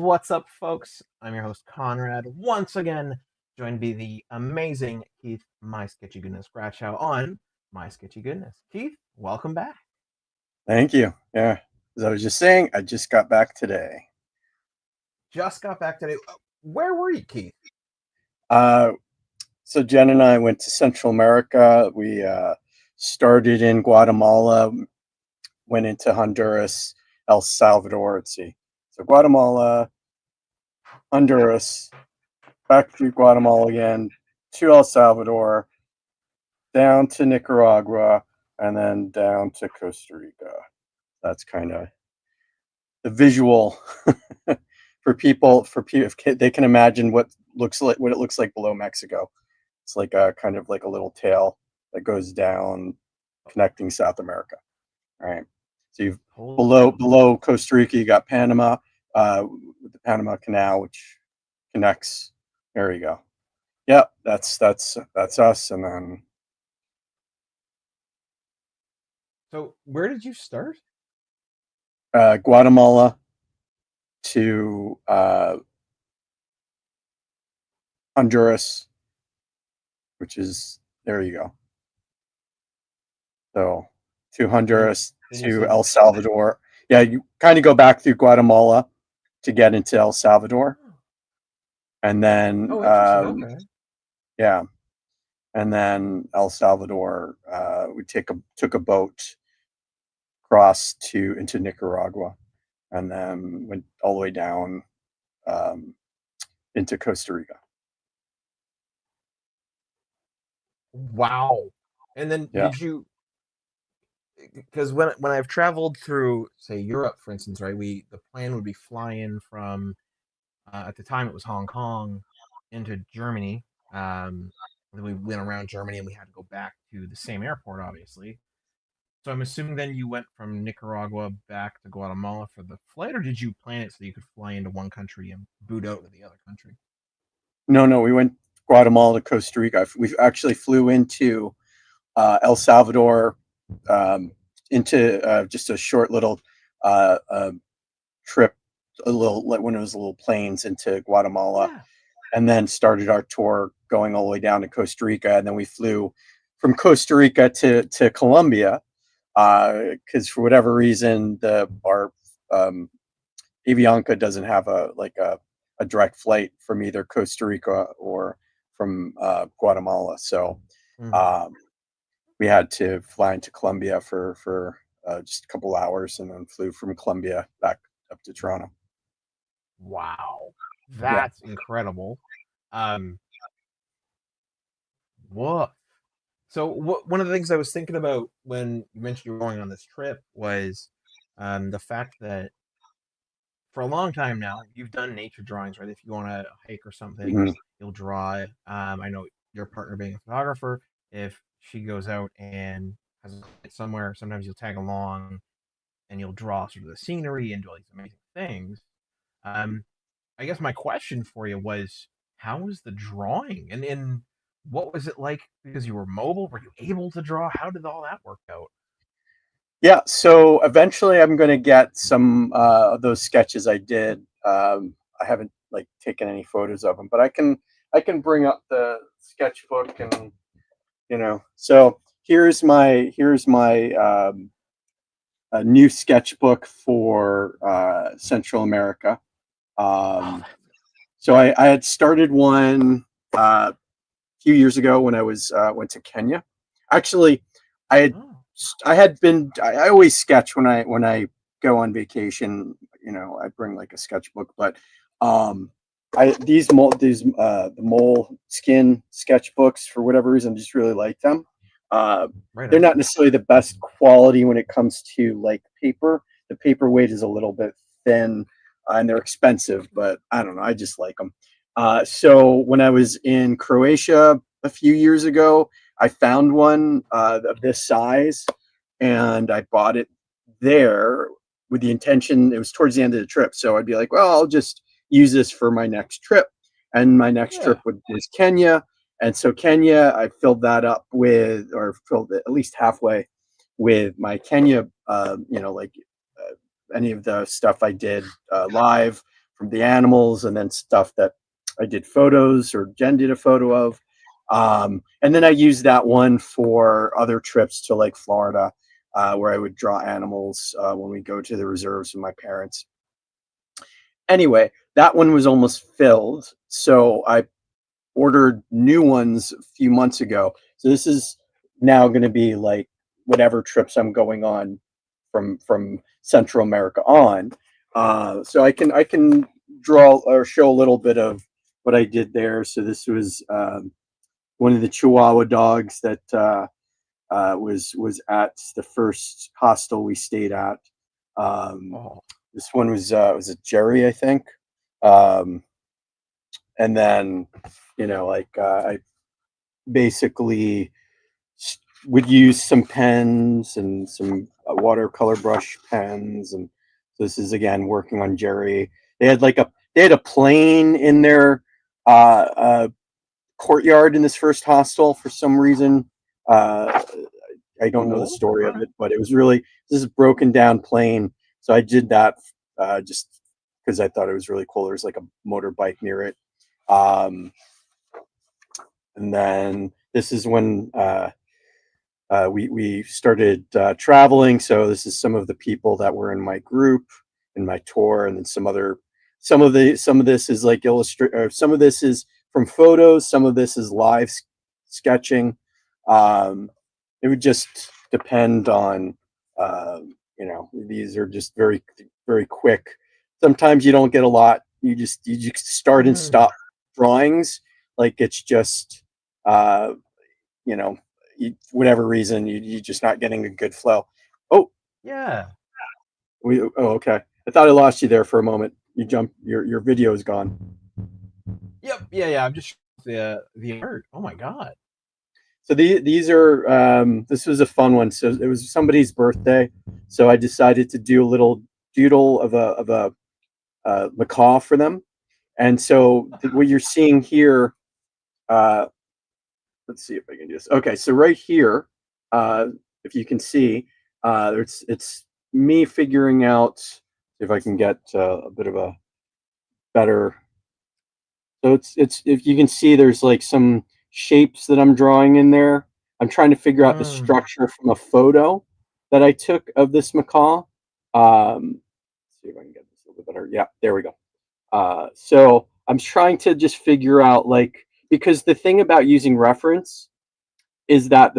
What's up, folks? I'm your host, Konrad, once again, joined by the amazing Keith, my Sketchy Goodness Grachow on My Sketchy Goodness. Keith, welcome back. Thank you. Yeah, as I was just saying, I just got back today. Just got back today. Where were you, Keith? So Jen and I went to Central America. We started in Guatemala, went into Honduras, El Salvador. Let's see. So Guatemala, Honduras, back through Guatemala again, to El Salvador, down to Nicaragua, and then down to Costa Rica. That's kind of the visual for people. If they can imagine what it looks like below Mexico. It's like a kind of like a little tail that goes down, connecting South America. All right. So you've below Costa Rica, you got Panama, with the Panama Canal, which connects. There you go. Yep, that's us. And then. So where did you start? Guatemala to Honduras, which is, there you go. So to Honduras, to El Salvador. Yeah, you kind of go back through Guatemala to get into El Salvador. And then, okay. Yeah. And then El Salvador, we took a boat across into Nicaragua, and then went all the way down into Costa Rica. Wow. And then did you, because when I've traveled through, say, Europe, for instance, right, the plan would be flying from, at the time it was Hong Kong, into Germany. Then we went around Germany and we had to go back to the same airport, obviously. So I'm assuming then you went from Nicaragua back to Guatemala for the flight, or did you plan it so you could fly into one country and boot out to the other country? No, we went Guatemala to Costa Rica. We actually flew into El Salvador, into just a short little trip, one of those little planes into Guatemala, and then started our tour going all the way down to Costa Rica, and then we flew from Costa Rica to Colombia, because for whatever reason our Avianca doesn't have a direct flight from either Costa Rica or from Guatemala, so we had to fly into Colombia for just a couple hours, and then flew from Colombia back up to Toronto. Wow, that's incredible. What? So one of the things I was thinking about when you mentioned you were going on this trip was the fact that for a long time now you've done nature drawings, right? If you go on a hike or something, you'll draw it. I know your partner being a photographer, if she goes out and has a client somewhere, sometimes you'll tag along and you'll draw sort of the scenery and do all these amazing things. I guess my question for you was, how was the drawing? And what was it like? Because you were mobile, were you able to draw? How did all that work out? Yeah, so eventually I'm going to get some of those sketches I did. I haven't taken any photos of them, but I can bring up the sketchbook, and so here's my new sketchbook for Central America. So I had started one a few years ago when I went to Kenya. Actually, I always sketch when I go on vacation. I bring a sketchbook, but the mole skin sketchbooks, for whatever reason, I just really like them. They're not necessarily the best quality when it comes to paper. The paper weight is a little bit thin, and they're expensive, but I don't know, I just like them. So when I was in Croatia a few years ago, I found one of this size, and I bought it there with the intention, it was towards the end of the trip, so I'd be like, well, I'll just use this for my next trip. And my next trip was Kenya. And so Kenya, I filled that up with, or filled it at least halfway with my Kenya, any of the stuff I did live, from the animals, and then stuff that I did photos or Jen did a photo of. And then I used that one for other trips to like Florida, where I would draw animals when we go to the reserves with my parents. Anyway, that one was almost filled, so I ordered new ones a few months ago. So this is now going to be like whatever trips I'm going on from Central America on. So I can draw or show a little bit of what I did there. So this was one of the Chihuahua dogs that was at the first hostel we stayed at. This one was a Jerry, I think. And then, I basically would use some pens and some watercolor brush pens, and so this is again working on Jerry. They had a plane in their courtyard in this first hostel for some reason. I don't know the story of it, but it was really this is broken down plane. So I did that just because I thought it was really cool. There's like a motorbike near it. And then this is when we started traveling. So this is some of the people that were in my group in my tour, and then some of this is like some of this is from photos, some of this is live sketching. It would just depend on these are just very, very quick. Sometimes you don't get a lot. You just start and stop drawings. Like it's just whatever reason you're just not getting a good flow. Oh Yeah. Okay. I thought I lost you there for a moment. You jumped. Your video is gone. Yep. Yeah. I'm just the art. Oh my god. So these are this was a fun one. So it was somebody's birthday, so I decided to do a little doodle of a macaw for them. And so what you're seeing here, let's see if I can do this. Okay, so right here, if you can see, it's me figuring out if I can get a bit of a better. So it's if you can see, there's like some shapes that I'm drawing in there. I'm trying to figure out the structure from a photo that I took of this macaw. Let's see if I can get this a little bit better. Yeah, there we go. So I'm trying to just figure out because the thing about using reference is that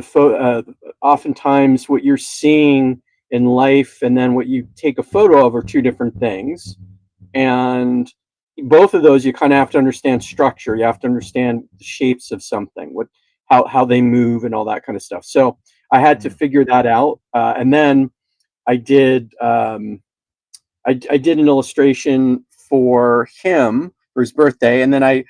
oftentimes what you're seeing in life and then what you take a photo of are two different things. And both of those, you kind of have to understand structure. You have to understand the shapes of something, how they move and all that kind of stuff. So I had to figure that out. And then I did I did an illustration for him for his birthday, and then I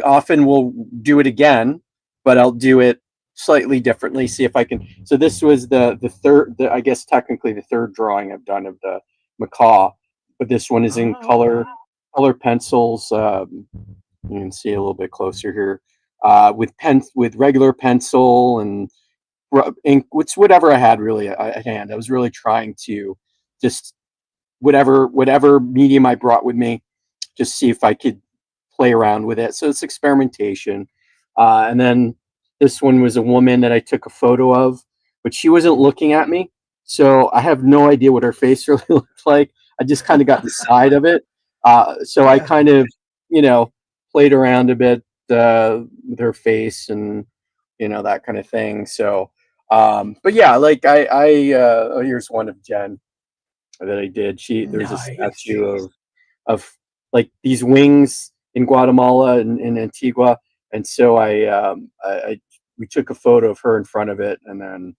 often will do it again, but I'll do it slightly differently. See if I can. So this was the third, I guess technically the third drawing I've done of the macaw, but this one is in color pencils. You can see a little bit closer here with regular pencil and ink, whatever I had really at hand. I was really trying to just whatever medium I brought with me, just see if I could play around with it. So it's experimentation. And then this one was a woman that I took a photo of, but she wasn't looking at me. So I have no idea what her face really looked like. I just kind of got the side of it. So I kind of, played around a bit with her face and, that kind of thing. So, but yeah, like here's one of Jen that I did. There's a statue of like these wings in Guatemala and in Antigua, and so we took a photo of her in front of it, and then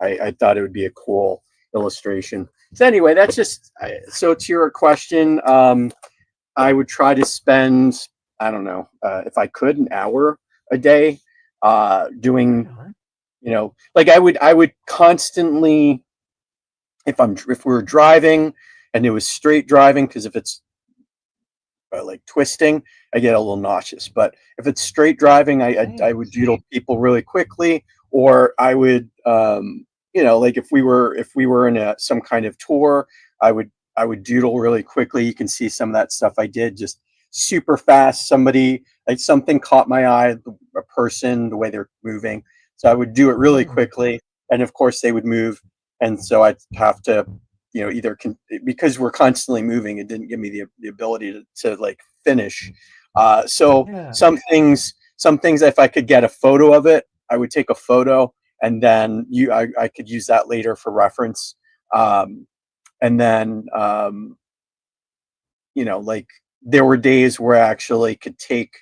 I thought it would be a cool illustration. So anyway, that's just so to your question. I would try to spend, I don't know, if I could, an hour a day doing, like I would constantly, if we were driving and it was straight driving, because if it's like twisting, I get a little nauseous. But if it's straight driving, I would doodle people really quickly, or I would, like if we were in some kind of tour, I I would doodle really quickly. You can see some of that stuff I did just super fast. Somebody, like something caught my eye, a person, the way they're moving. So I would do it really quickly. And of course they would move. And so I'd have to, either because we're constantly moving, it didn't give me the ability to like finish. So Yeah. some things, if I could get a photo of it, I would take a photo, and then I could use that later for reference. And then, like there were days where I actually could take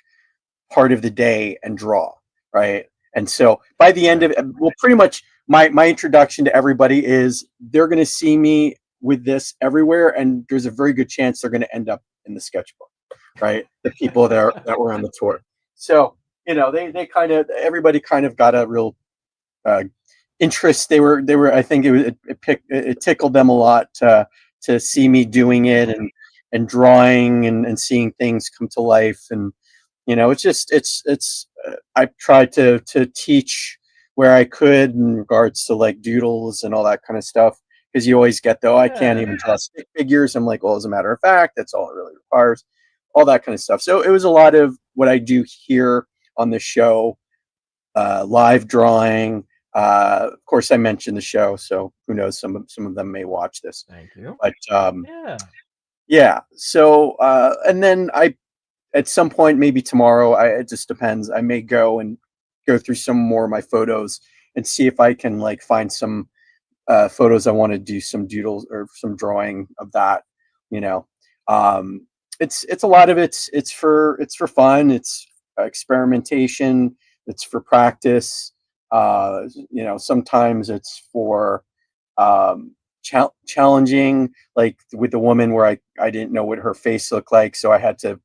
part of the day and draw, right? And so by the end of it, well, pretty much my introduction to everybody is they're going to see me with this everywhere, and there's a very good chance they're going to end up in the sketchbook, right? The people that were on the tour. So, they kind of, everybody kind of got a real interest. They were, I think it tickled them a lot to see me doing it and drawing and seeing things come to life. And it's I tried to teach where I could in regards to like doodles and all that kind of stuff, because you always get I can't even draw stick figures. I'm like, well, as a matter of fact, that's all it really requires, all that kind of stuff. So it was a lot of what I do here on the show, live drawing. Of course, I mentioned the show, so who knows? Some of them may watch this. Thank you. But yeah. So and then at some point, maybe tomorrow, it just depends. I may go through some more of my photos and see if I can like find some photos I want to do some doodles or some drawing of that. It's a lot of it's for fun. It's experimentation. It's for practice. Sometimes it's for challenging, like with the woman where I didn't know what her face looked like, so I had to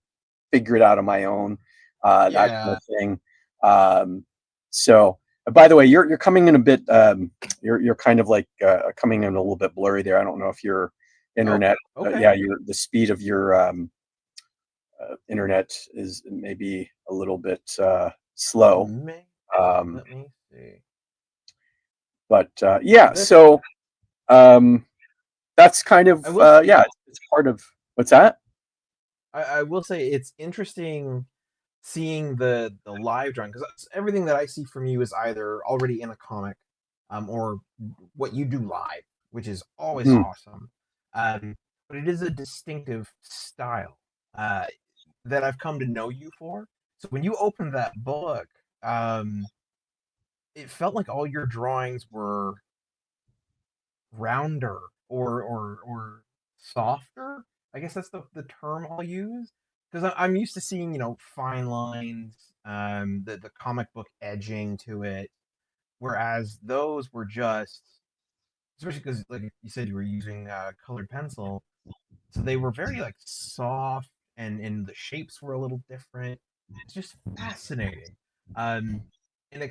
figure it out on my own, that kind of thing. So by the way, you're coming in a bit, you're kind of like coming in a little bit blurry there. I don't know if your internet, the speed of your internet is maybe a little bit slow. Let me see. But so that's kind of it's part of what's that. I will say it's interesting seeing the live drawing, because everything that I see from you is either already in a comic, or what you do live, which is always awesome. But it is a distinctive style that I've come to know you for. So when you opened that book, it felt like all your drawings were rounder or softer. I guess that's the term I'll use, because I'm used to seeing fine lines, the comic book edging to it, whereas those were just, especially because like you said you were using colored pencil, so they were very like soft, and the shapes were a little different. It's just fascinating, and it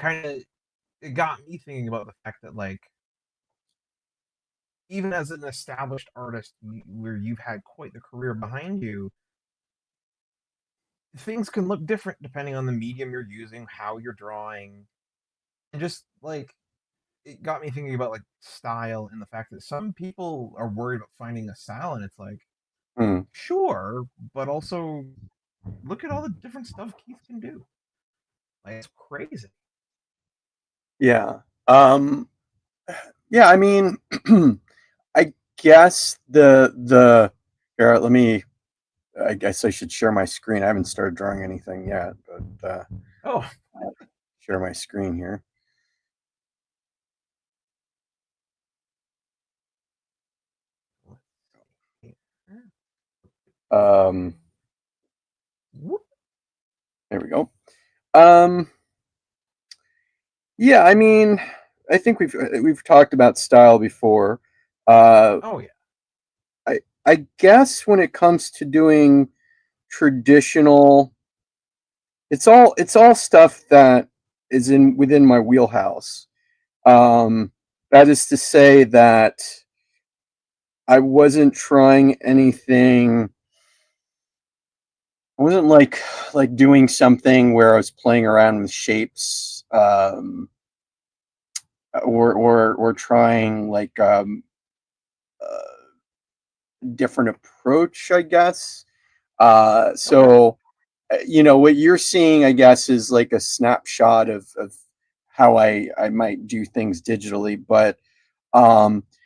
got me thinking about the fact that like even as an established artist where you've had quite the career behind you, things can look different depending on the medium you're using, how you're drawing, and just like it got me thinking about like style and the fact that some people are worried about finding a style, and it's like, sure, but also look at all the different stuff Keith can do. Like, it's crazy. Yeah. Yeah, I mean, I guess here, I guess I should share my screen. I haven't started drawing anything yet, but share my screen here. There we go. Yeah, I mean, I think we've talked about style before. I guess when it comes to doing traditional, it's all stuff that is within my wheelhouse. That is to say that I wasn't trying anything. I wasn't like doing something where I was playing around with shapes, or trying like different approach, I guess. Okay. So, what you're seeing, I guess, is like a snapshot of how I might do things digitally. But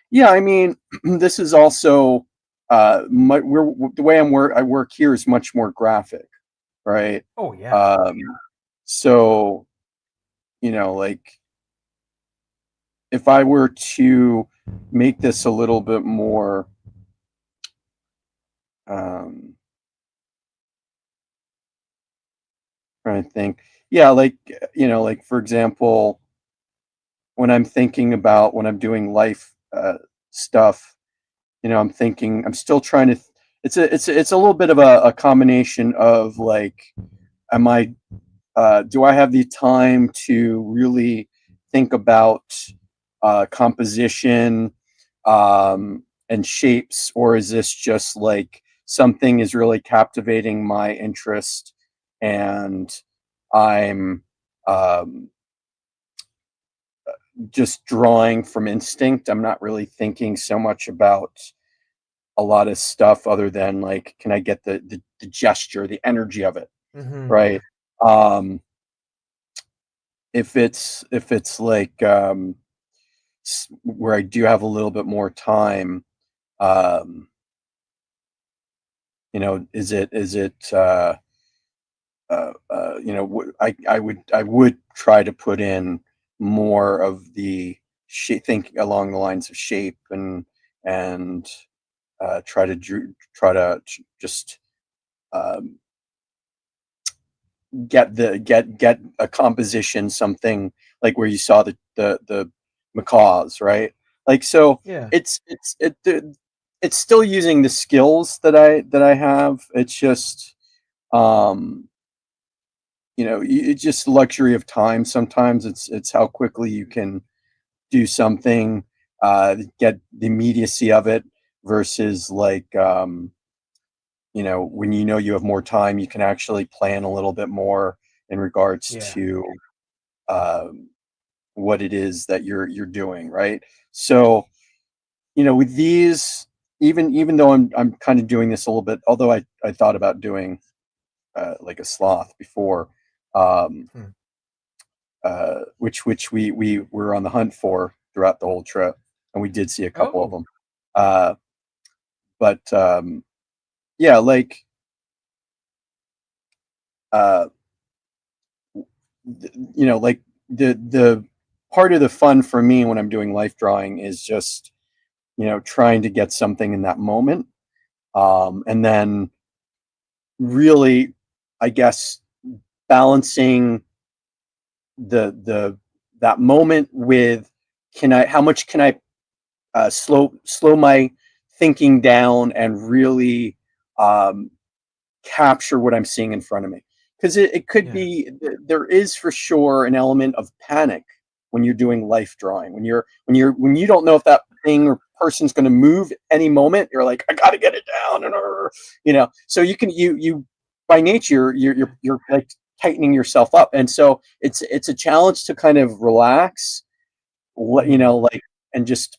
yeah, I mean, this is also the way I work here is much more graphic, right? Oh yeah. Um, so, like if I were to make this a little bit more, um, trying to think, yeah, like like for example, when I'm doing life stuff, I'm still trying to. It's a little bit of a combination of like, am I do I have the time to really think about composition and shapes, or is this just like something is really captivating my interest and I'm um, just drawing from instinct? I'm not really thinking so much about a lot of stuff other than like, can I get the gesture, the energy of it, Hmm. right? Um, if it's like where I do have a little bit more time, um, I would try to put in more of the think along the lines of shape and just um, get a composition, something like where you saw the macaws, right? Like, so Yeah. it's still using the skills that I have. It's just um it's just luxury of time. Sometimes it's how quickly you can do something, get the immediacy of it versus like when you have more time, you can actually plan a little bit more in regards Yeah. to um, what it is that you're doing, right? So, with these, even though I'm kind of doing this a little bit, although I thought about doing like a sloth before, um, Hmm. which we were on the hunt for throughout the whole trip, and we did see a couple of Oh. them. Uh, but yeah, like uh, like the part of the fun for me when I'm doing life drawing is just trying to get something in that moment, and then really, I guess, balancing the that moment with, can I how much can I slow my thinking down and really um, capture what I'm seeing in front of me. Because it could Yeah. be, there is for sure an element of panic when you're doing life drawing. When you don't know if that thing or person's going to move any moment, you're like, I got to get it down, and so you by nature you're like tightening yourself up, and so it's a challenge to kind of relax, Hmm. like, and just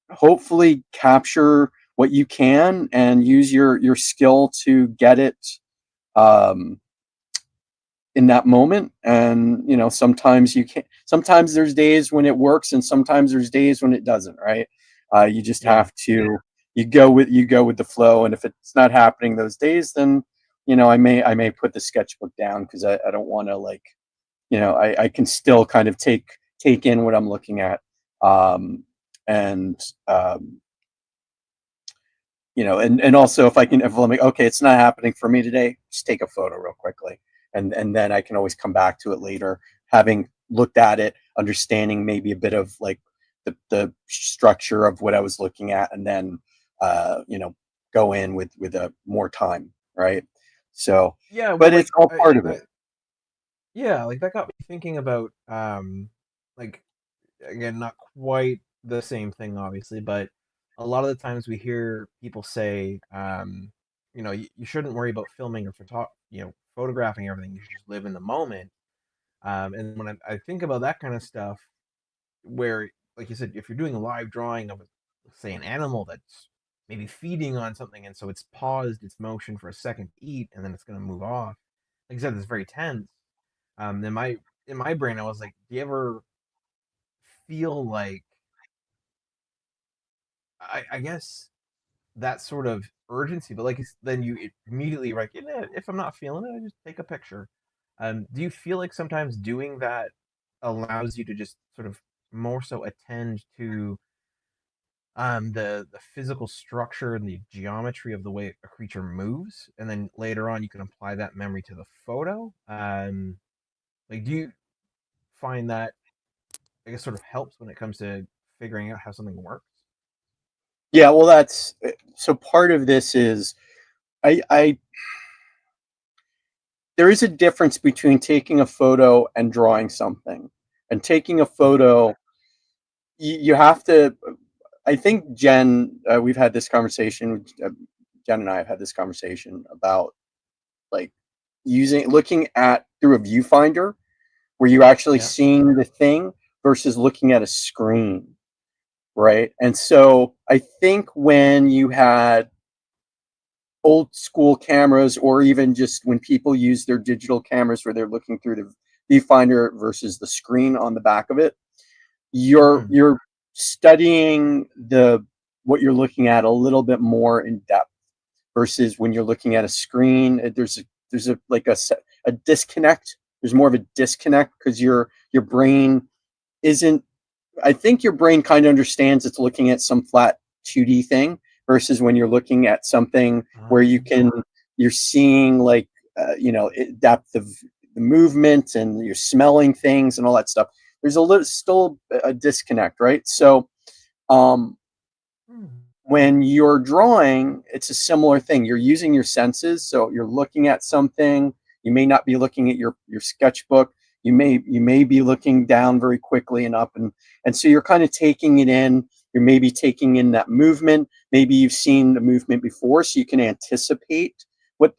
hopefully capture what you can and use your skill to get it um, in that moment. And sometimes you can't. Sometimes there's days when it works, and sometimes there's days when it doesn't. Right? You just Yeah. have to. You go with the flow, and if it's not happening those days, then I may put the sketchbook down because I don't want to, like, I can still kind of take in what I'm looking at, um, and and also if I'm like, okay, it's not happening for me today, just take a photo real quickly, and then I can always come back to it later, having looked at it, understanding maybe a bit of like the structure of what I was looking at, and then uh, you know go in with a more time, right? So, Yeah. Well, but it's like all part of it. yeah, like that got me thinking about like again, not quite the same thing, obviously, but a lot of the times we hear people say, you shouldn't worry about filming or photographing everything. You should just live in the moment. And when I think about that kind of stuff, where, like you said, if you're doing a live drawing of, say, an animal that's maybe feeding on something, and so it's paused its motion for a second to eat, and then it's going to move off. Like I said, it's very tense. Then in my brain, I was like, do you ever feel like, I guess that sort of urgency, but like then you immediately like, if I'm not feeling it, I just take a picture. Do you feel like sometimes doing that allows you to just sort of more so attend to the physical structure and the geometry of the way a creature moves, and then later on you can apply that memory to the photo? Like, do you find that, I guess, sort of helps when it comes to figuring out how something works? Yeah, well, that's so part of this is I there is a difference between taking a photo and drawing something. And taking a Mhm. photo, you have to. I think Jen, we've had this conversation. Jen and I have had this conversation about like looking at through a viewfinder where you're actually Yeah. seeing the thing versus looking at a screen, right? And so I think when you had old school cameras, or even just when people use their digital cameras where they're looking through the viewfinder versus the screen on the back of it, Hmm. you're studying the what you're looking at a little bit more in depth versus when you're looking at a screen. There's a like a disconnect. There's more of a disconnect because your brain isn't. I think your brain kind of understands it's looking at some flat 2D thing versus when you're looking at something where you're seeing like depth of the movement, and you're smelling things and all that stuff. There's a little still a disconnect, right? So um, Hmm. when you're drawing, it's a similar thing. You're using your senses, so you're looking at something. You may not be looking at your sketchbook. You may be looking down very quickly and up, and so you're kind of taking it in. You're maybe taking in that movement. Maybe you've seen the movement before, so you can anticipate what.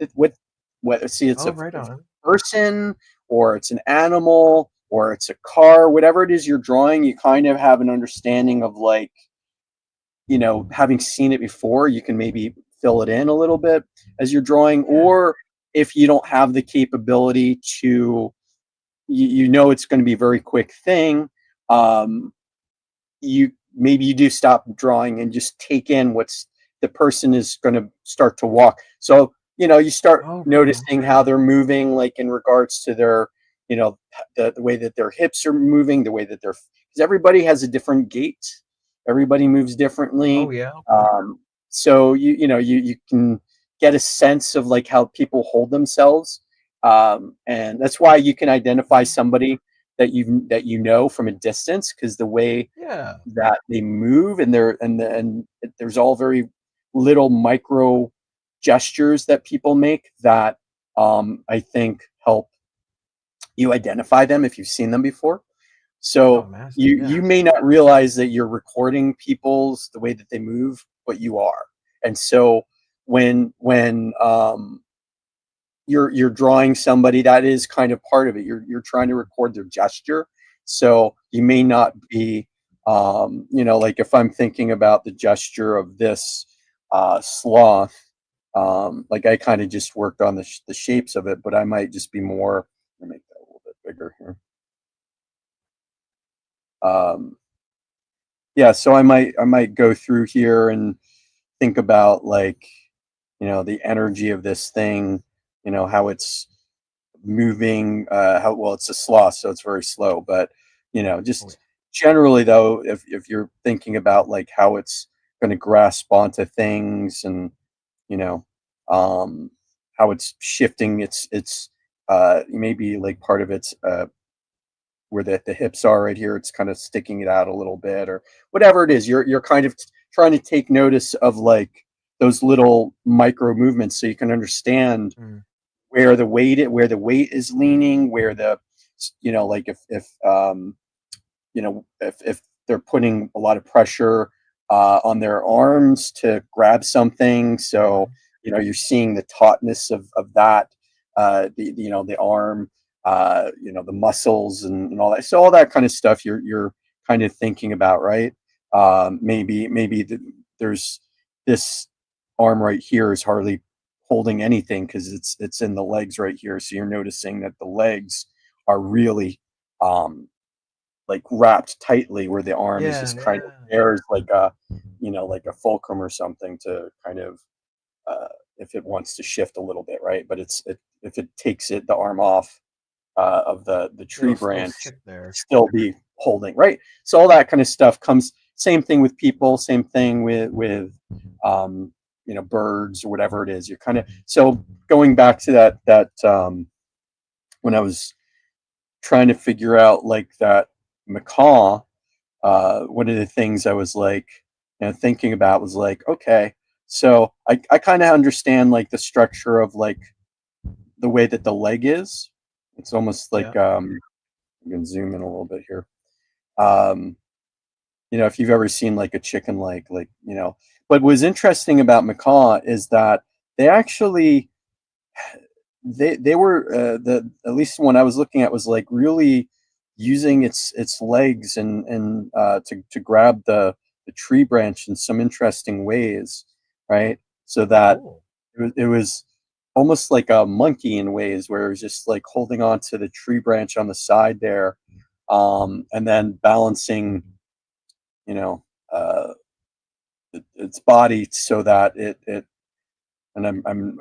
See, it's Oh, a right on. person, or it's an animal, or it's a car. Whatever it is you're drawing, you kind of have an understanding of like having seen it before, you can maybe fill it in a little bit as you're drawing. Yeah. Or if you don't have the capability to, you know it's going to be a very quick thing, um, you maybe you do stop drawing and just take in what's the person is going to start to walk. So you start Oh, right on. noticing how they're moving, like in regards to their, you know, the way that their hips are moving, the way that they're, because everybody has a different gait, everybody moves Oh, differently. yeah. So you can get a sense of like how people hold themselves, and that's why you can identify Mhm. somebody that you know from a distance, because the way Yeah. that they move, and there's all very little micro gestures that people make that I think help you identify them if you've seen them before. Oh, So massive. you Yeah. may not realize that you're recording people's the way that they move, but you are. And so when you're drawing somebody, that is kind of part of it. You're trying to record their gesture. So you may not be, like if I'm thinking about the gesture of this sloth, like I kind of just worked on the shapes of it, but I might just be more. Let me make that a little bit bigger here. Um, yeah, so I might go through here and think about like the energy of this thing, how it's moving, how well it's a sloth, so it's very slow, but Oh, yeah. just generally though, if you're thinking about like how it's going to grasp onto things, and you know um how it's shifting its maybe like part of its where the hips are right here, it's kind of sticking it out a little bit, or whatever it is, you're kind of trying to take notice of like those little micro movements so you can understand Mm. where the weight is leaning, where the like if they're putting a lot of pressure on their arms to grab something, so Mhm. you're seeing the tautness of that, the arm, the muscles, and all that. So all that kind of stuff you're kind of thinking about, right? Maybe there's this arm right here is hardly holding anything because it's in the legs right here. So you're noticing that the legs are really like wrapped tightly, where the arm is Yeah, just kind of yeah. there is like a, like a fulcrum or something to kind of, if it wants to shift a little bit, right? But if it takes the arm off of the tree It'll still branch, sit there. still be holding, right? So all that kind of stuff comes. Same thing with people. Same thing with birds or whatever it is. You're kind of, so going back to that when I was trying to figure out like that macaw, one of the things I was like, thinking about was like, okay, so I kind of understand like the structure of like the way that the leg is. It's almost like, Yeah. you can zoom in a little bit here. Um, if you've ever seen like a chicken leg, like, but what's interesting about macaw is that they actually, they were, at least the one I was looking at was like really using its legs and to grab the tree branch in some interesting ways, right? So that Cool. it was almost like a monkey in ways, where it was just like holding on to the tree branch on the side there, and then balancing, you know, uh, its body so that it and I'm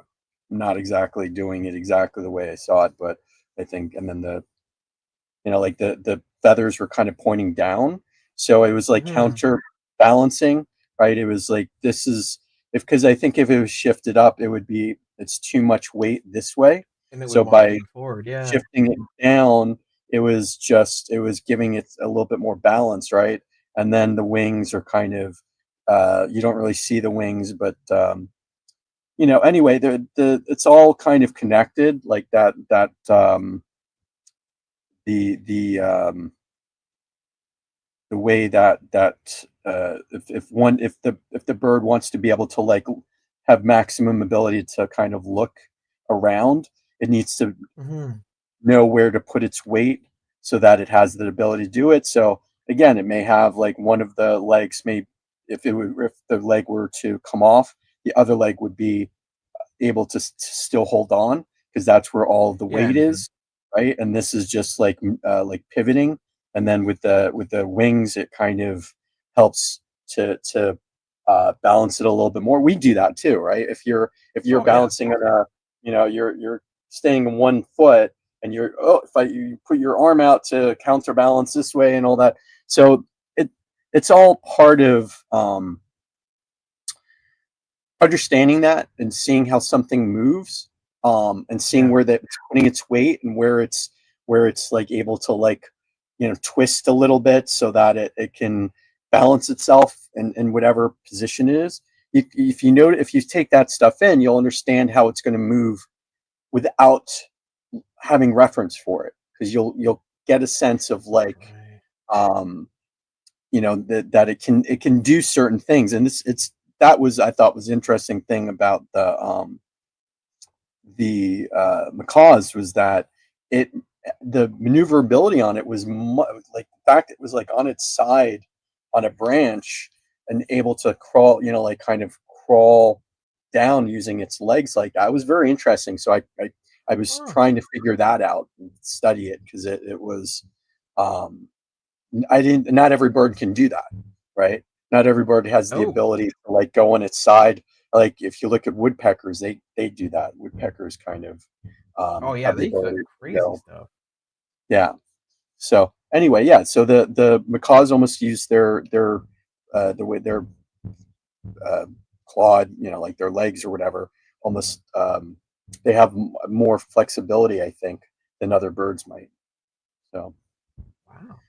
not exactly doing it exactly the way I saw it, but I think, and then like the feathers were kind of pointing down, so it was like Hmm. counterbalancing, right? It was like, this is, if, because I think if it was shifted up, it's too much weight this way. And it would So want to by lean forward. Yeah. shifting it down, it was giving it a little bit more balance, right? And then the wings are kind of, you don't really see the wings, but anyway, it's all kind of connected, like that the way that if the bird wants to be able to like have maximum ability to kind of look around, it needs to Hmm. know where to put its weight so that it has the ability to do it. So again, it may have like one of the legs may, if the leg were to come off, the other leg would be able to still hold on, because that's where all the Yeah. weight is, right? And this is just like pivoting, and then with the wings, it kind of helps to balance it a little bit more. We do that too, right? If you're Oh yeah. balancing on you're staying in 1 foot, and you put your arm out to counterbalance this way and all that. So it's all part of understanding that and seeing how something moves, and seeing Yeah. where that it's putting its weight, and where it's like able to like twist a little bit so that it can balance itself in whatever position it is. If you take that stuff in, you'll understand how it's going to move without having reference for it, because you'll get a sense of like, Right. um that it can do certain things. And that was, I thought, was interesting thing about the macaws, was that it the maneuverability on it was like the fact it was like on its side on a branch and able to crawl, like kind of crawl down using its legs like that was very interesting. So I was Oh. trying to figure that out and study it, because it was, um I didn't not every bird can do that, right? Not every bird has the No. ability to like go on its side. Like if you look at woodpeckers, they do that. Woodpeckers kind of Oh yeah. have the They got ability to crazy go. stuff. Yeah. So anyway, yeah. So the macaws almost use the way their uh, clawed, like their legs or whatever, almost, they have more flexibility, I think, than other birds might. So Wow.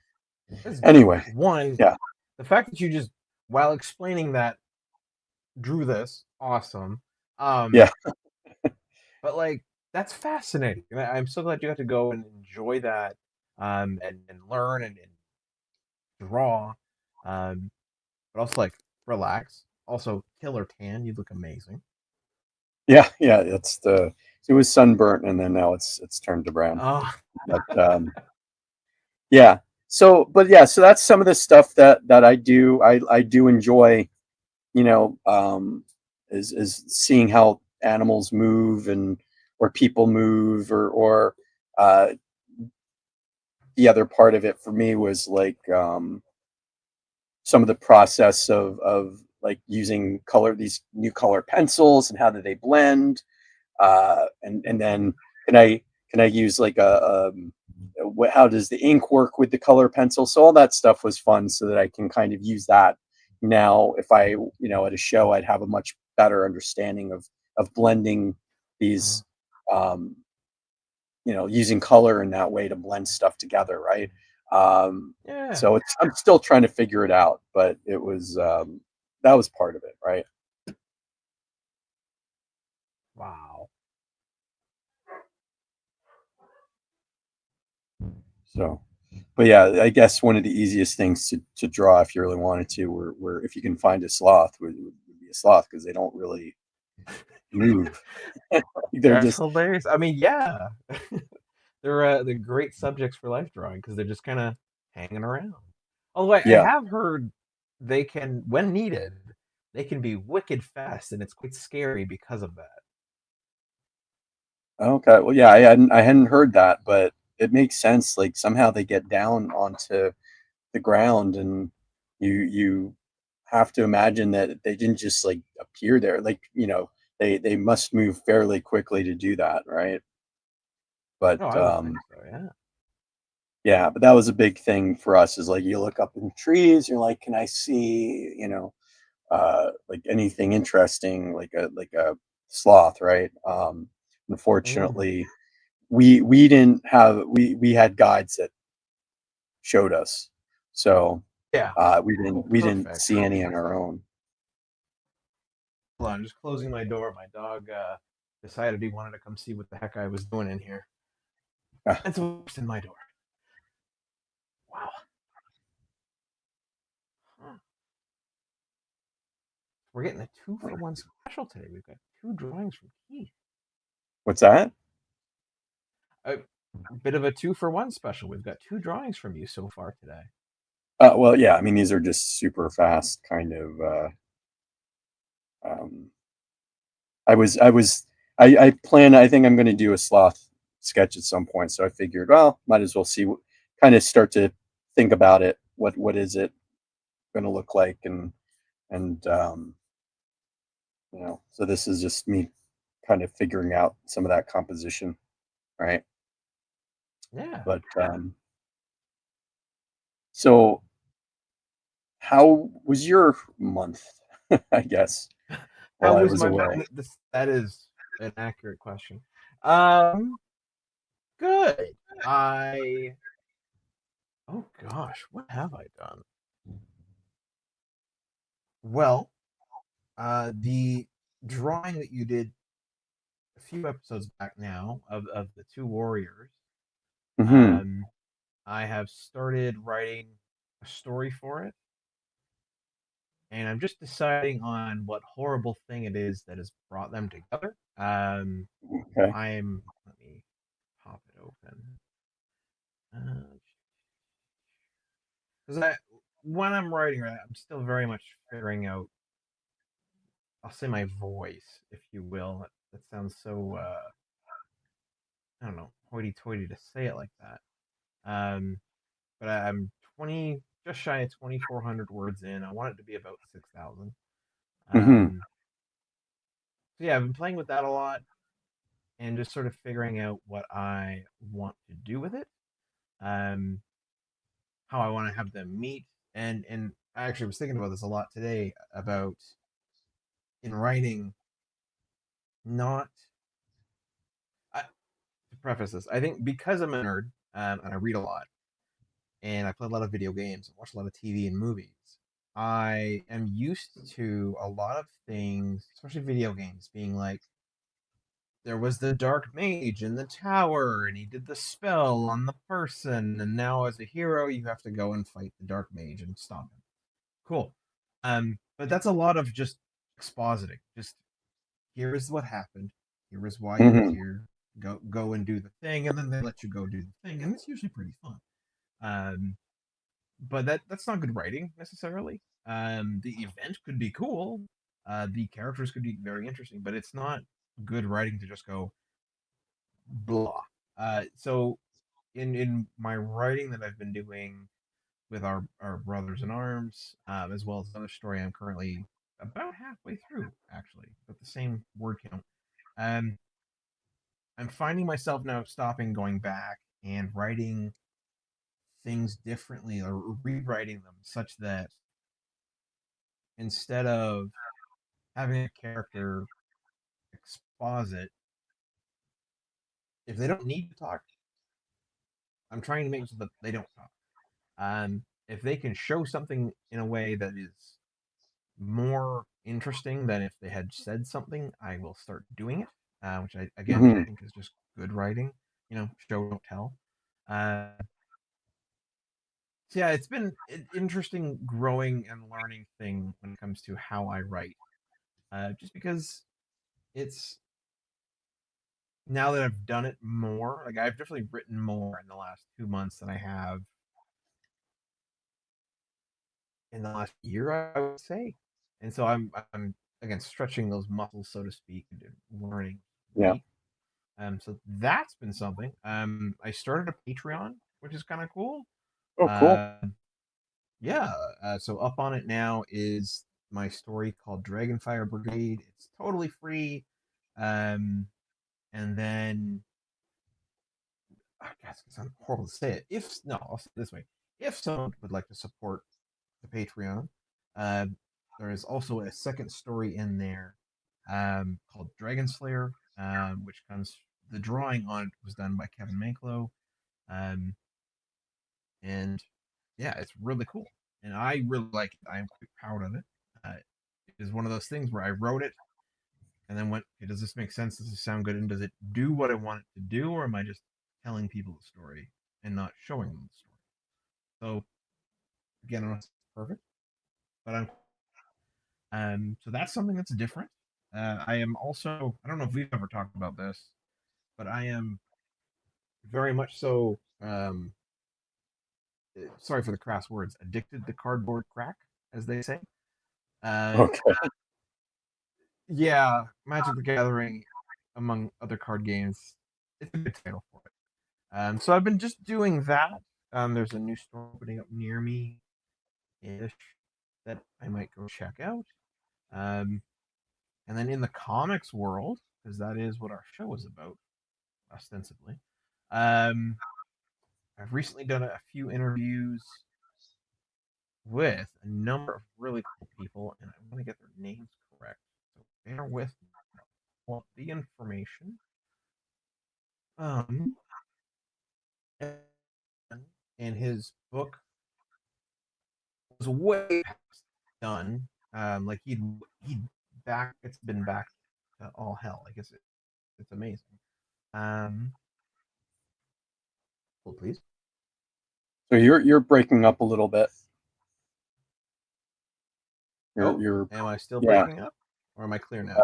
This anyway, one. yeah, The fact that you just, while explaining that, drew this awesome. yeah. But like, that's fascinating. And I'm so glad you got to go and enjoy that, and learn and draw, but also like relax. Also, killer tan. You look amazing. Yeah, yeah, it was sunburnt, and then now it's turned to brown. Oh, But yeah. So, but yeah, so that's some of the stuff that I do. I do enjoy, you know, is seeing how animals move and or people move or uh, the other part of it for me was like some of the process of like using these new color pencils and how do they blend, and then can I use like how does the ink work with the color pencil? So all that stuff was fun, so that I can kind of use that now. If I, at a show, I'd have a much better understanding of blending these, um, using color in that way to blend stuff together, right? Yeah. So I'm still trying to figure it out, but it was that was part of it, right? Wow. So, but yeah, I guess one of the easiest things to draw if you really wanted to, were if you can find a sloth, would be a sloth, because they don't really move. They're That's just hilarious. I mean, yeah. They're great subjects for life drawing because they're just kind of hanging around. Although I yeah. have heard they can, when needed, they can be wicked fast, and it's quite scary because of that. Okay. Well, yeah, I hadn't heard that, but it makes sense. Like somehow they get down onto the ground, and you have to imagine that they didn't just like appear there. Like, they must move fairly quickly to do that, right? But Oh, I would think so. Yeah. yeah, but that was a big thing for us, is like you look up in trees, you're like, can I see, like anything interesting, like a sloth, right? Mm. Unfortunately, we didn't have we had guides that showed us, so Yeah. Oh, we didn't perfect. see any on our own. Hold on, just closing my door. My dog decided he wanted to come see what the heck I was doing in here, Uh, and so it's in my door. Wow. Huh. We're getting a 2-for-1 special today. We've got 2 drawings from Keith. what's that? A bit of a 2-for-1 special. We've got 2 drawings from you so far today. Well, yeah, I mean, these are just super fast kind of. Um, I plan. I think I'm going to do a sloth sketch at some point. So I figured, well, might as well see, kind of start to think about it. What is it going to look like? And so this is just me kind of figuring out some of that composition, right? Yeah. But so how was your month? I guess while How I was was my away. that is an accurate question. Um, good. I Oh gosh, what have I done? Well, the drawing that you did a few episodes back now of the 2 warriors, Hmm. um, I have started writing a story for it, and I'm just deciding on what horrible thing it is that has brought them together. Okay. Let me pop it open. Because when I'm writing, right, I'm still very much figuring out, I'll say, my voice, if you will. That sounds so, I don't know, hoity-toity to say it like that. Um, but I'm 20, just shy of 2,400 words in. I want it to be about 6,000. Hmm. Um, so yeah, I've been playing with that a lot and just sort of figuring out what I want to do with it. Um, how I want to have them meet, and I actually was thinking about this a lot today about, in writing, not to preface this, I think because I'm a nerd, and I read a lot and I play a lot of video games and watch a lot of TV and movies, I am used to a lot of things, especially video games, being like, there was the dark mage in the tower and he did the spell on the person, and now as a hero you have to go and fight the dark mage and stop him. Cool. But that's a lot of just expositing. Just, here is what happened. Here is why you're Hmm. here. Go and do the thing, and then they let you go do the thing, and it's usually pretty fun. But that's not good writing necessarily. The event could be cool, the characters could be very interesting, but it's not good writing to just go blah. So in my writing that I've been doing with our brothers in arms, as well as another story I'm currently about halfway through, actually, with the same word count. Um, I'm finding myself now stopping, going back, and writing things differently or rewriting them such that instead of having a character exposit, if they don't need to talk, I'm trying to make it so that they don't talk. If they can show something in a way that is more interesting than if they had said something, I will start doing it, which I again Hmm. think is just good writing. Show don't tell. Uh, so yeah, it's been an interesting growing and learning thing when it comes to how I write. Just because it's now that I've done it more, like I've definitely written more in the last 2 months than I have in the last year, I would say. And so I'm again stretching those muscles, so to speak, and learning Yeah. write. So that's been something. I started a Patreon, which is kind of cool. Oh, cool. Uh, yeah. So up on it now is my story called Dragonfire Brigade. It's totally free. Um, and then I guess it's horrible to say it. If no, I'll say it this way: if someone would like to support the Patreon, uh, there is also a second story in there called Dragon Slayer, which comes. The drawing on it was done by Kevin Manklow, um, and yeah, it's really cool, and I really like it. I am quite proud of it. It is one of those things where I wrote it and then went, okay, does this make sense? Does this sound good? And does it do what I want it to do, or am I just telling people the story and not showing them the story? So again, I'm not perfect, but so that's something that's different. I am also, I don't know if we've ever talked about this, but I am very much so, sorry for the crass words, addicted to cardboard crack, as they say. Uh, Okay. yeah, Magic the Gathering, among other card games, it's a good title for it. So I've been just doing that. There's a new store opening up near me ish that I might go check out. Um, and then in the comics world, because that is what our show is about, ostensibly. Um, I've recently done a few interviews with a number of really cool people, and I want to get their names correct. So bear with me. I want the information. Um, and his book was way past done. Like he'd back. It's been back to all hell. Like it's amazing. Um, hold please. So you're breaking up a little bit. Oh, You're am I still yeah. breaking up, or am I clear now?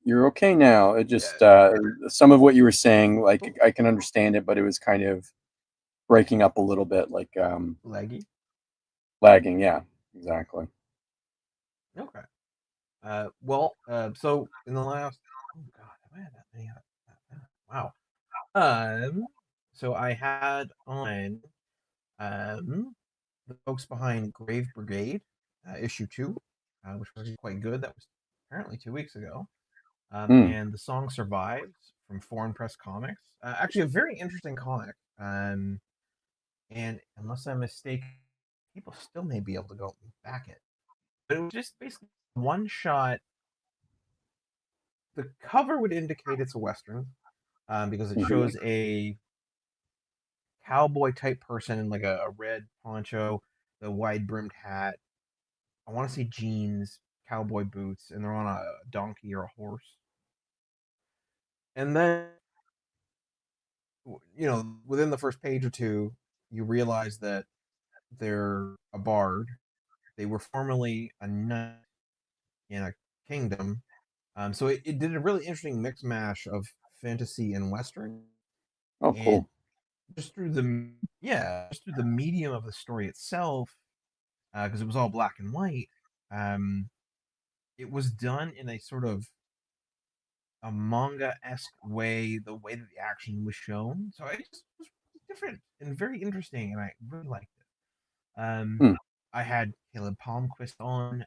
You're okay now. It Yeah, just some of what you were saying, like cool. I can understand it, but it was kind of breaking up a little bit, like Laggy. lagging. Yeah, exactly. Okay. Well, so in the last, oh god, have I had that many? Wow. So I had on the folks behind Grave Brigade, issue 2, which was quite good. That was apparently 2 weeks ago. Hmm. And The Song Survives from Foreign Press Comics. Actually, a very interesting comic. And unless I'm mistaken, people still may be able to go back it. But it was just basically one shot. The cover would indicate it's a Western because it Hmm. shows a cowboy type person in like a red poncho, the wide brimmed hat. I want to say jeans, cowboy boots, and they're on a donkey or a horse. And then, within the first page or two, you realize that they're a bard. They were formerly a knight in a kingdom. So it did a really interesting mix mash of fantasy and western, Oh, and cool. just through the medium of the story itself, because it was all black and white. Um, it was done in a sort of a manga-esque way, the way that the action was shown. So it just was different and very interesting, and I really liked it. Hmm. I had Caleb Palmquist on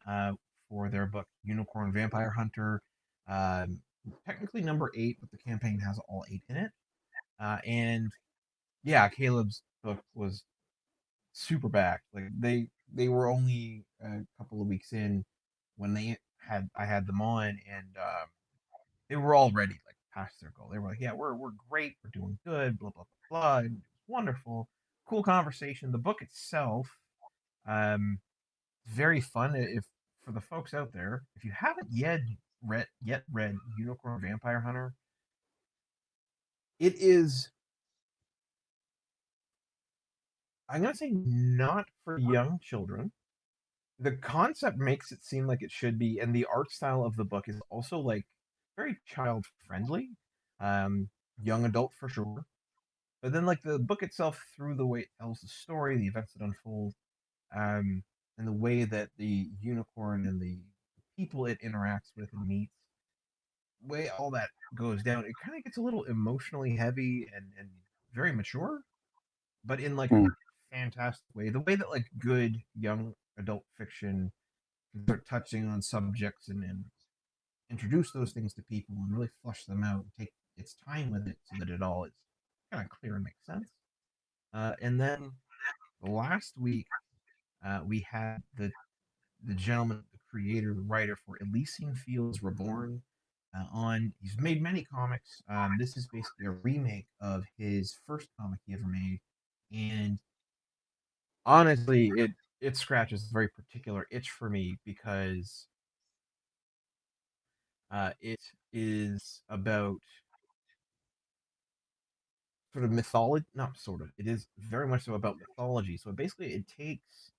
for their book Unicorn Vampire Hunter. Um, Technically number 8, but the campaign has all 8 in it. And yeah, Caleb's book was super backed. Like they were only a couple of weeks in when I had them on, and they were already like past their goal. They were like, "Yeah, we're great, we're doing good, blah blah blah blah." And it was wonderful, cool conversation. The book itself, um, very fun. If for the folks out there, if you haven't yet read Unicorn Vampire Hunter, it is, I'm gonna say, not for young children. The concept makes it seem like it should be, and the art style of the book is also like very child friendly, um, young adult for sure. But then, like the book itself, through the way it tells the story, the events that unfold, um, and the way that the unicorn and the people it interacts with and meets, way all that goes down, it kind of gets a little emotionally heavy and very mature, but in like a Hmm. fantastic way. The way that like good young adult fiction can start touching on subjects and introduce those things to people and really flush them out and take its time with it so that it all is kind of clear and makes sense. And then last week, we had the gentleman, the creator, the writer for Elysian Fields Reborn on. He's made many comics. This is basically a remake of his first comic he ever made, and honestly, it scratches a very particular itch for me because it is about sort of mythology. Not sort of. It is very much so about mythology. So basically, it takes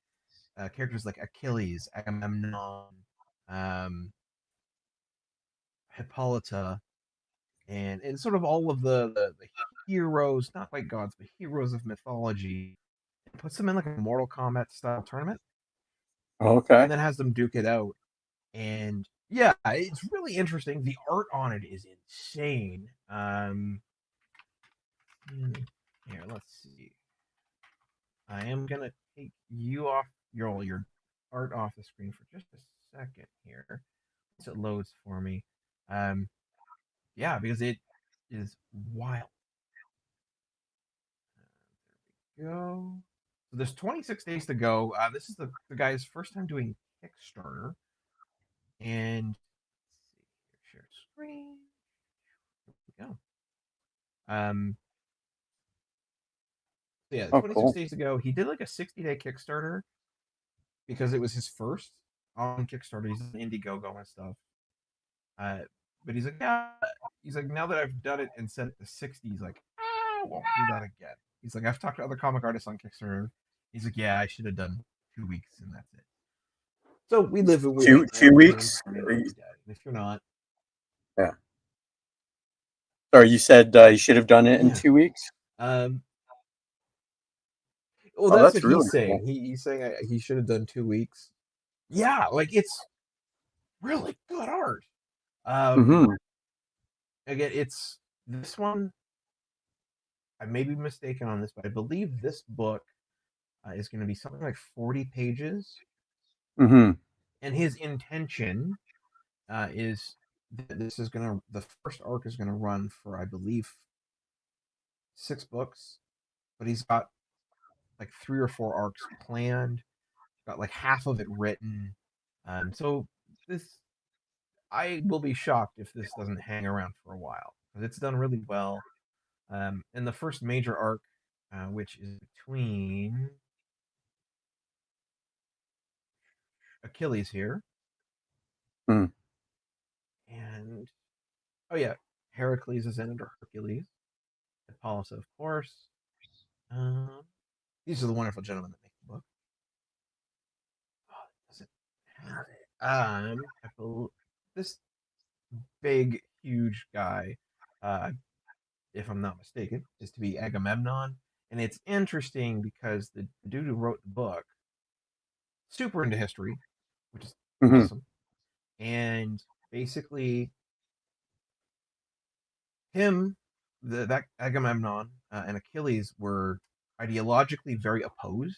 characters like Achilles, Agamemnon, um, Hippolyta, and sort of all of the heroes, not quite gods, but heroes of mythology, and puts them in like a Mortal Kombat style tournament, Okay. and then has them duke it out. And yeah, it's really interesting. The art on it is insane. Here, let's see. I am gonna take you off your art off the screen for just a second here, once it loads for me. Um, yeah, because it is wild. There we go. So there's 26 days to go. This is the guy's first time doing Kickstarter, and let's see here, share screen. There we go. Um, so yeah, Oh, 26 cool. days ago, he did like a 60-day Kickstarter because it was his first on Kickstarter. He's an Indiegogo and stuff. Uh, but he's like, yeah. He's like, now that I've done it and set it to 60, he's like, I won't do that again. He's like, I've talked to other comic artists on Kickstarter. He's like, yeah, I should have done 2 weeks and that's it. So we live and we Two learn, right? two Learn weeks. from your dad. And if you're not, Yeah. Sorry, you said you should have done it in yeah. 2 weeks. Um, well, Oh, that's that's what he's really saying. cool. He's saying he should have done 2 weeks. Yeah, like it's really good art. Um, Mm-hmm. Again, it's this one. I may be mistaken on this, but I believe this book is going to be something like 40 pages. Mm-hmm. And his intention is that this is going to, the first arc is going to run for, I believe, 6 books, but he's got like 3 or 4 arcs planned, got like half of it written. So this, I will be shocked if this doesn't hang around for a while because it's done really well. And the first major arc, which is between Achilles here Mm. and, oh yeah, Heracles is in it, or Hercules, Apollo, of course. Um, these are the wonderful gentlemen that make the book. Oh, does it have it? I believe this big, huge guy, uh, if I'm not mistaken, is to be Agamemnon. And it's interesting because the dude who wrote the book, super into history, which is Mm-hmm. awesome. And basically, him, that Agamemnon and Achilles were ideologically very opposed.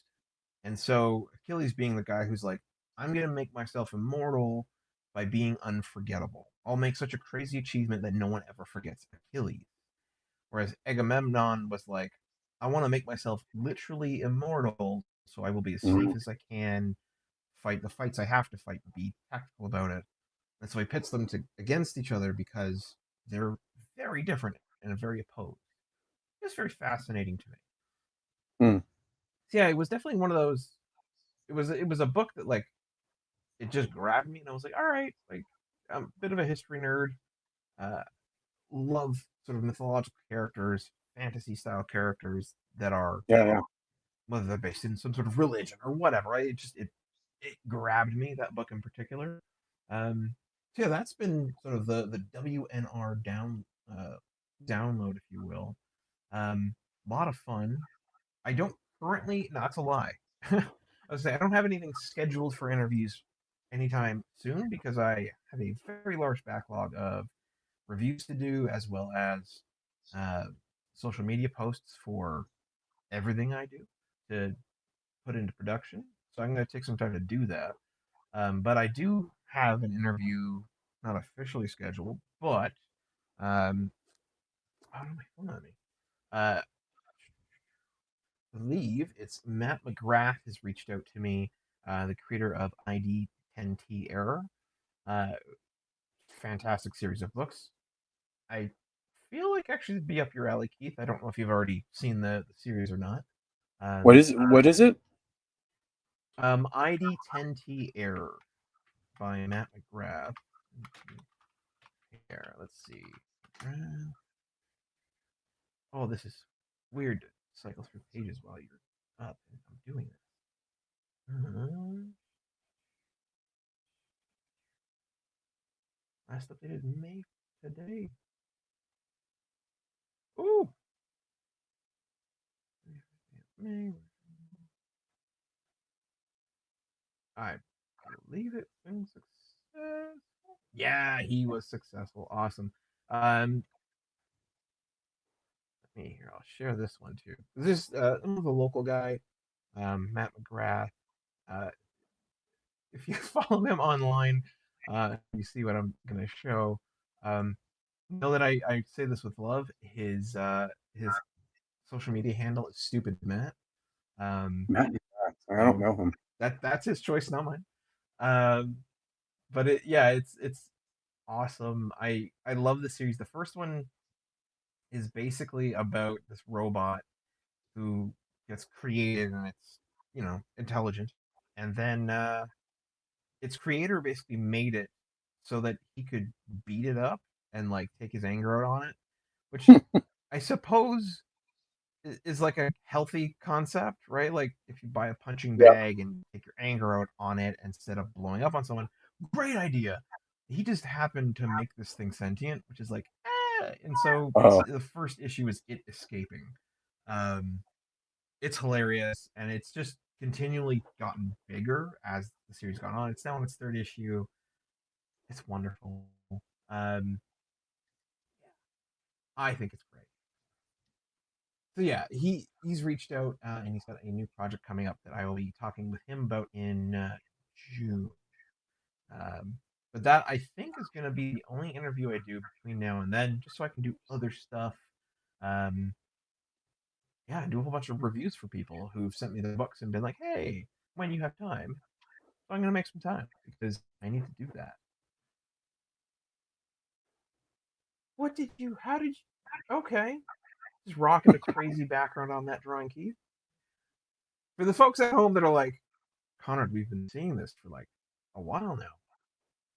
And so Achilles being the guy who's like, I'm going to make myself immortal by being unforgettable. I'll make such a crazy achievement that no one ever forgets Achilles. Whereas Agamemnon was like, I want to make myself literally immortal so I will be as safe Mhm. as I can, fight the fights I have to fight, be tactful about it. And so he pits them against each other because they're very different and very opposed. It's very fascinating to me. Mm. So yeah, it was definitely one of those. It was a book that like it just grabbed me, and I was like, all right, like I'm a bit of a history nerd. Uh, love sort of mythological characters, fantasy style characters that are Yeah, yeah. whether they're based in some sort of religion or whatever. Right? It grabbed me, that book in particular. So yeah, that's been sort of the WNR download, if you will. A lot of fun. I don't currently. No, that's a lie. I was say I don't have anything scheduled for interviews anytime soon because I have a very large backlog of reviews to do as well as uh, social media posts for everything I do to put into production. So I'm going to take some time to do that. But I do have an interview not officially scheduled, but um, oh, my phone on me. Uh, believe it's Matt McGrath has reached out to me, the creator of ID 10T Error. Uh, Fantastic series of books. I feel like actually it'd be up your alley, Keith. I don't know if you've already seen the series or not. What Um, is what is it? ID 10T Error by Matt McGrath. Here, let's see. Oh, this is weird to cycle through pages while you're up. I'm doing this. Last updated May today. Ooh. May. I believe it's been successful. Yeah, he was successful. Awesome. Let me here. I'll share this one too. This I'm a local guy, Matt McGrath. Uh, if you follow him online, you see what I'm going to show. Know that I say this with love. His social media handle is stupid Matt. Um, Matt, I don't so know him. that's his choice, not mine. Um, but yeah, it's awesome. I love the series. The first one is basically about this robot who gets created and it's intelligent, and then its creator basically made it so that he could beat it up and like take his anger out on it, which I suppose is like a healthy concept, right? Like if you buy a punching Yep. bag and take your anger out on it instead of blowing up on someone, great idea. He just happened to make this thing sentient, which is like, and so Oh, the first issue is it escaping. Um, it's hilarious, and it's just continually gotten bigger as the series gone on. It's now in its third issue. It's wonderful. Um, I think it's great. So yeah, he's reached out and he's got a new project coming up that I will be talking with him about in June. Um, but that I think is going to be the only interview I do between now and then, just so I can do other stuff. Um, yeah, and do a whole bunch of reviews for people who've sent me the books and been like, "Hey, when you have time." So I'm going to make some time because I need to do that. What did you? How did you? Okay, just rocking a crazy background on that drawing, Keith. For the folks at home that are like, Konrad, we've been seeing this for like a while now.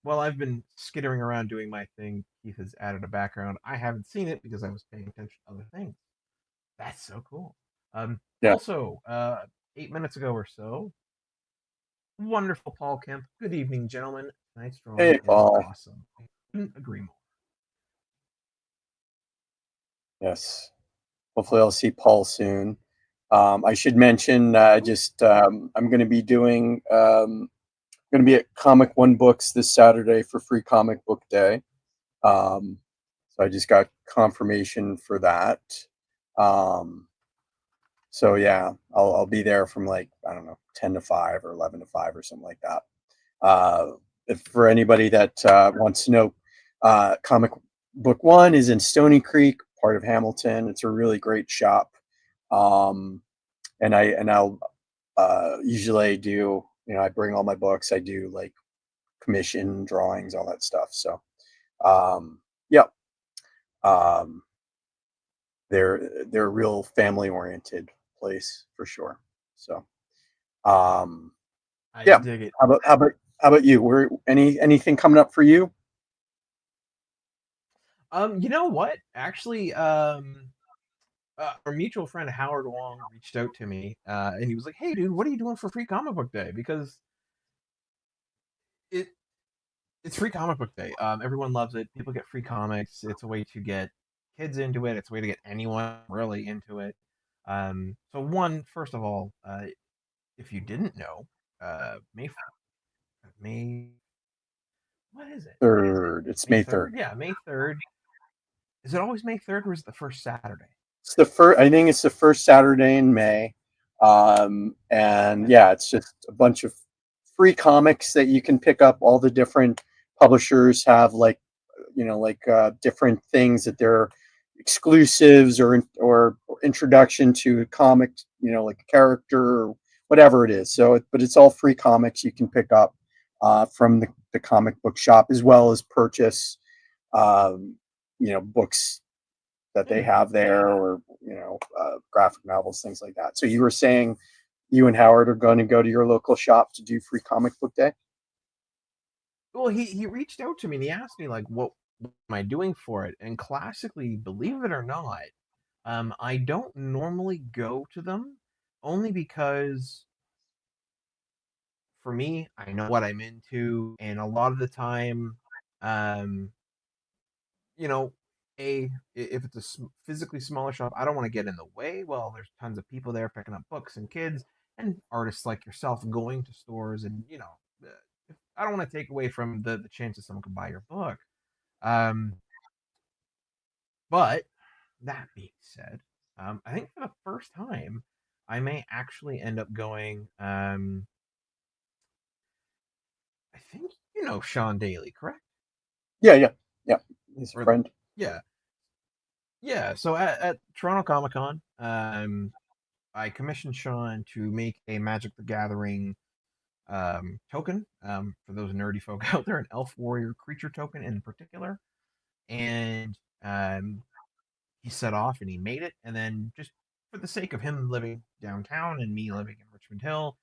Well, I've been skittering around doing my thing. Keith has added a background. I haven't seen it because I was paying attention to other things. That's so cool. yeah. Also, 8 minutes ago or so, wonderful Paul Kemp. Good evening, gentlemen. Tonight's drawing Hey, is Paul. awesome. I couldn't agree more. Yes. Hopefully, I'll see Paul soon. I should mention I'm going to be doing going to be at Comic One Books this Saturday for Free Comic Book Day. So I just got confirmation for that. So yeah, I'll be there from like, I don't know, 10 to 5 or 11 to 5 or something like that. If for anybody that wants to know, Comic Book One is in Stony Creek, part of Hamilton. It's a really great shop. And I'll usually do, I bring all my books. I do like commission drawings, all that stuff. So yeah, um, they're a real family oriented place for sure. So I yeah. dig it. How about you? Anything coming up for you? You know what? Actually, our mutual friend Howard Wong reached out to me, and he was like, "Hey, dude, what are you doing for Free Comic Book Day?" Because it it's Free Comic Book Day. Everyone loves it. People get free comics. It's a way to get kids into it. It's a way to get anyone really into it. So first of all, if you didn't know, May, what is it? Third. It's May May 3rd? 3rd. Yeah, May 3rd. Is it always May 3rd or is it the first Saturday? It's the first. I think it's the first Saturday in May. And Okay. yeah, it's just a bunch of free comics that you can pick up. All the different publishers have like, different things that they're exclusives or introduction to comics, like a character or whatever it is. But it's all free comics you can pick up from the comic book shop, as well as purchase, um, books that they Yeah. have there, or graphic novels, things like that. So you were saying you and Howard are going to go to your local shop to do Free Comic Book Day? Well, he reached out to me and he asked me like, what am I doing for it? And classically, believe it or not, I don't normally go to them only because for me, I know what I'm into, and a lot of the time, um, you know, if it's a physically smaller shop, I don't want to get in the way. Well, there's tons of people there picking up books and kids and artists like yourself going to stores, and I don't want to take away from the chance that someone can buy your book. Um, but that being said, I think for the first time, I may actually end up going. I think you know Sean Daly, correct? Yeah, yeah, yeah. He's a Or friend. yeah, yeah. So at Toronto Comic Con, I commissioned Sean to make a Magic the Gathering token. For those nerdy folk out there, an Elf Warrior creature token in particular, and he set off and he made it, and then just for the sake of him living downtown and me living in Richmond Hill,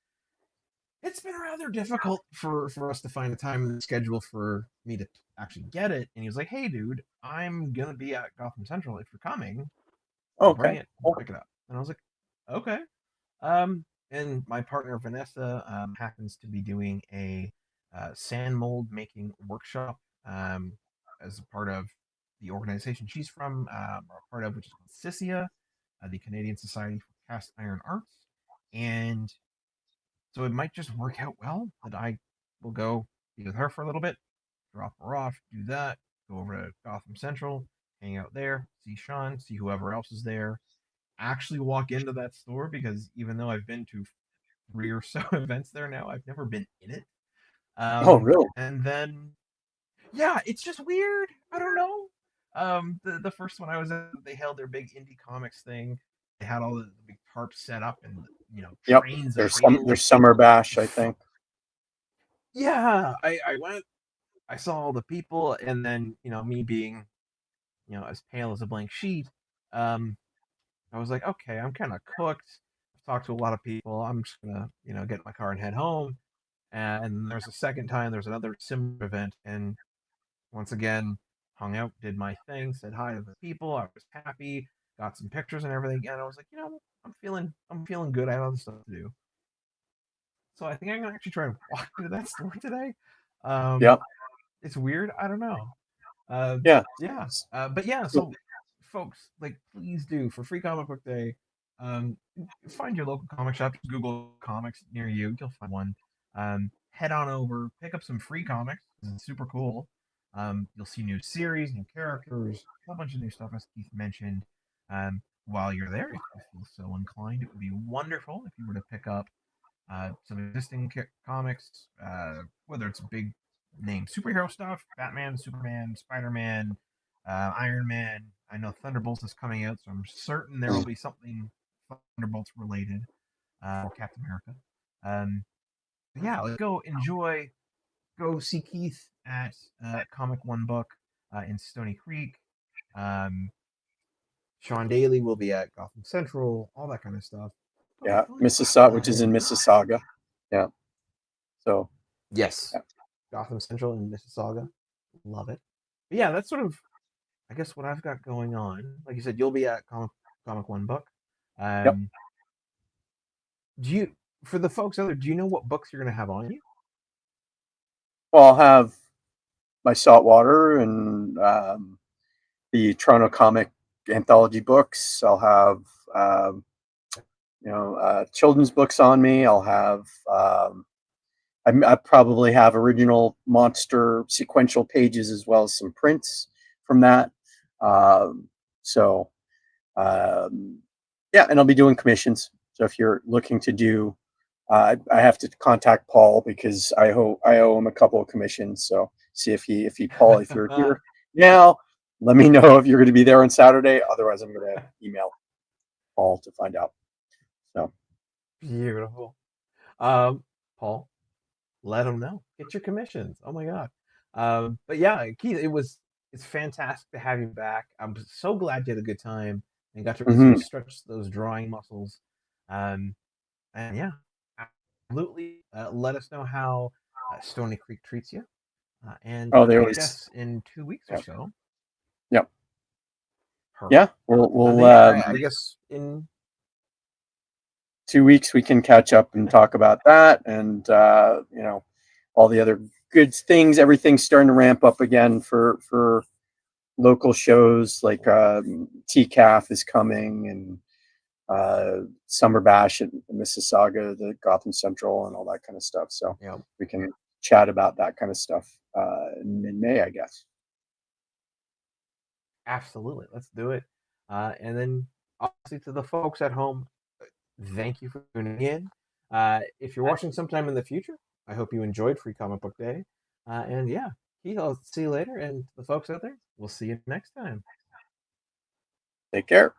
it's been rather difficult for us to find a time in the schedule for me to actually get it. And he was like, "Hey, dude, I'm gonna be at Gotham Central. If you're coming, I'll bring Okay. it. We'll pick it up." And I was like, "Okay." And my partner Vanessa happens to be doing a sand mold making workshop as a part of the organization she's from, or a part of, which is called CISIA, the Canadian Society for Cast Iron Arts. And so it might just work out well that I will go be with her for a little bit, drop her off, do that, go over to Gotham Central, hang out there, see Sean, see whoever else is there, actually walk into that store because even though I've been to 3 or so events there now, I've never been in it. Oh, really? And then yeah, it's just weird. I don't know. The first one I was at, they held their big indie comics thing. They had all the big tarps set up and Yep. trains of There's people. Summer Bash, I think. Yeah, I went. I saw all the people, and then me being as pale as a blank sheet. Um, I was like, okay, I'm kind of cooked. I've talked to a lot of people. I'm just gonna get in my car and head home. And there's a second time. There's another similar event, and once again, hung out, did my thing, said hi to the people. I was happy, got some pictures and everything, and I was like, I'm feeling good. I have other stuff to do, so I think I'm gonna actually try and walk into that store today. Um, Yep. it's weird. I don't know. Yeah. Yeah. But yeah. So, So, folks, like, please do for Free Comic Book Day. Um, find your local comic shop. Google comics near you. You'll find one. head on over, pick up some free comics. It's super cool. You'll see new series, new characters, a whole bunch of new stuff, as Keith mentioned. While you're there, if you feel so inclined, it would be wonderful if you were to pick up some existing comics, whether it's big name superhero stuff, Batman, Superman, Spider-Man, Iron Man. I know Thunderbolts is coming out, so I'm certain there will be something Thunderbolts related, or Captain America. Yeah, let's go enjoy. Go see Keith at Comic One Book in Stony Creek. Sean Daly will be at Gotham Central, all that kind of stuff. Yeah, Mississauga, which is in Mississauga. Yeah. So. Yes. Yeah. Gotham Central in Mississauga. Love it. But yeah, that's sort of, I guess, what I've got going on. Like you said, you'll be at Comic One Book. Yep. Do you, for the folks out there, do you know what books you're going to have on you? Well, I'll have my Saltwater and the Toronto Comic Anthology books. I'll have children's books on me. I'll have I probably have original monster sequential pages as well as some prints from that. Yeah, and I'll be doing commissions. So if you're looking to do, I have to contact Paul because I owe him a couple of commissions. So see if Paul, if you're here now, let me know if you're going to be there on Saturday. Otherwise, I'm going to email Paul to find out. So beautiful, Paul. Let him know. Get your commissions. Oh my god. But yeah, Keith, it's fantastic to have you back. I'm so glad you had a good time and got to stretch those drawing muscles. And yeah, absolutely. Let us know how Stony Creek treats you. And they always guess in 2 weeks or so. Yep. Perfect. Yeah, we'll I guess in 2 weeks we can catch up and talk about that, and all the other good things. Everything's starting to ramp up again for local shows, like TCAF is coming, and Summer Bash at Mississauga, the Gotham Central, and all that kind of stuff. So we can chat about that kind of stuff in May, I guess. Absolutely, let's do it. And then obviously to the folks at home, thank you for tuning in. If you're watching sometime in the future, I hope you enjoyed Free Comic Book Day. And yeah, Keith, I'll see you later. And the folks out there, we'll see you next time. Take care.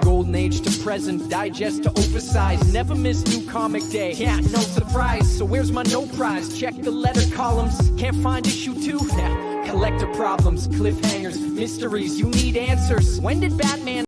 Golden age to present, digest to oversize. Never miss new comic day. Yeah, no surprise. So where's my no prize? Check the letter columns. Can't find issue 2? Nah. Collector problems, cliffhangers, mysteries. You need answers. When did Batman